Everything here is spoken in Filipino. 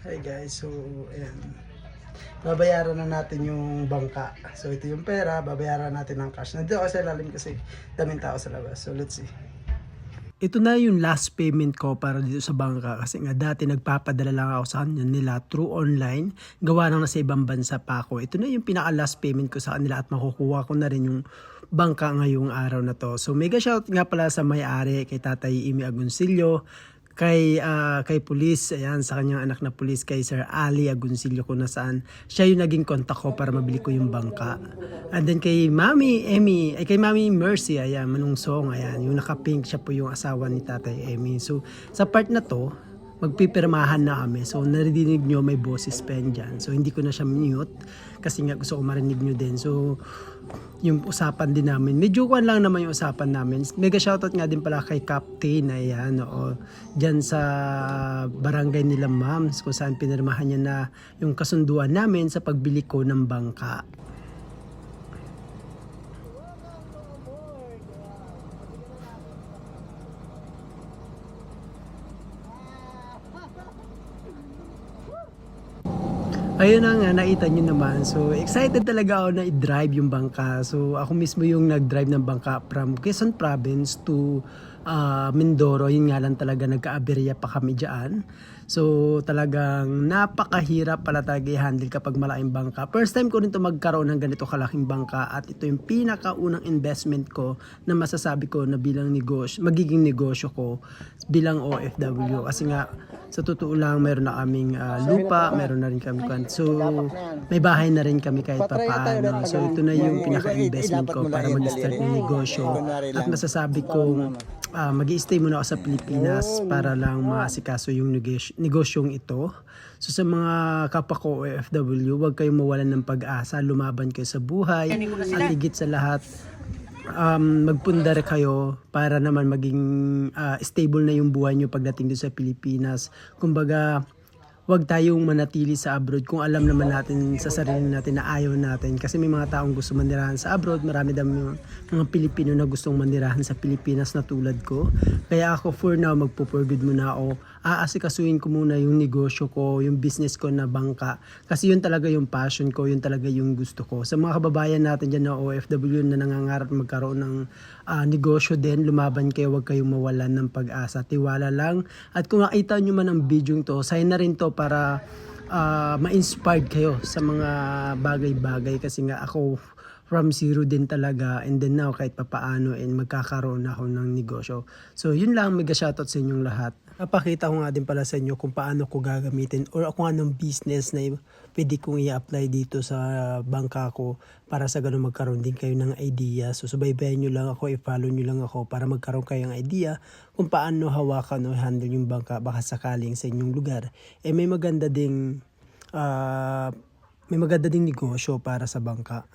Hi guys, so ayan. Babayaran na natin yung bangka. So ito yung pera, babayaran natin ng cash. Nandito ako sa ilalim kasi daming tao sa labas. So let's see. Ito na yung last payment ko para dito sa bangka kasi nga dati nagpapadala lang ako sa kanila nila through online. Gawa nang nasa ibang bansa pa ako. Ito na yung pinaka last payment ko sa kanila at makukuha ko na rin yung bangka ngayong araw na to. So mega shout nga pala sa may-ari kay Tatay Imi Agoncillo, kay Police, ayan, sa kanyang anak na Police, kay Sir Ali Agoncillo kung nasaan siya yung naging contact ko para mabili ko yung bangka. And then kay Mami Emmy, kay Mami Mercy, ayan, Manungsong, ayan, yung naka-pink, siya po yung asawa ni Tatay Emmy. So sa part na to, magpipirmahan na kami. So narinig nyo may boses pen dyan. So hindi ko na siya mute kasi nga gusto ko marinig nyo din. So yung usapan din namin, medyo kuwan lang naman yung usapan namin. Mega shoutout nga din pala kay Captain, ayan, o dyan sa barangay nila Mams kung saan pinirmahan niya na yung kasunduan namin sa pagbili ko ng bangka. Ayun na nga, nakita nyo naman. So, excited talaga ako na i-drive yung bangka. So, ako mismo yung nag-drive ng bangka from Quezon Province to Mindoro. Yun nga lang talaga, nagka-aberya pa kami dyan. So, talagang napakahirap pala talaga i-handle kapag malaking bangka. First time ko rin to magkaroon ng ganito kalaking bangka at ito yung pinakaunang investment ko na masasabi ko na bilang negosyo, magiging negosyo ko bilang OFW. Kasi nga, sa totoo lang, meron na kaming lupa, meron na rin kami so may bahay na rin kami kahit pa paano. So ito na yung pinaka-investment ko para mag-start ng negosyo. At masasabi ko mag-i-stay muna ako sa Pilipinas para lang maasikaso yung negosyong ito. So sa mga kapwa ko OFW, huwag kayong mawalan ng pag-asa, lumaban kayo sa buhay at higit sa lahat magpundar kayo para naman maging stable na yung buhay nyo pagdating dito sa Pilipinas. Kumbaga, wag tayong manatili sa abroad kung alam naman natin sa sarili natin na ayaw natin. Kasi may mga taong gusto manirahan sa abroad. Marami dami mga Pilipino na gustong manirahan sa Pilipinas na tulad ko. Kaya ako for now, magpo-for good muna ako. Aasikasuhin ko muna yung negosyo ko, yung business ko na bangka. Kasi yun talaga yung passion ko, yun talaga yung gusto ko. Sa mga kababayan natin dyan na OFW na nangangarap magkaroon ng negosyo din, lumaban kayo, huwag kayong mawalan ng pag-asa. Tiwala lang. At kung nakita nyo man ang video to, sign na rin to para ma-inspired kayo sa mga bagay-bagay. Kasi nga ako from zero din talaga, and then now kahit papaano and magkakaroon ako ng negosyo. So yun lang, mega shoutout sa inyong lahat. Napakita ko nga din pala sa inyo kung paano ko gagamitin or kung anong business na pwede kong i-apply dito sa bangka ko para sa ganun magkaroon din kayo ng idea. So subaybayan nyo lang ako, i-follow nyo lang ako para magkaroon kayo ng idea kung paano hawakan o handle yung bangka baka sakaling sa inyong lugar. May maganda ding negosyo para sa bangka.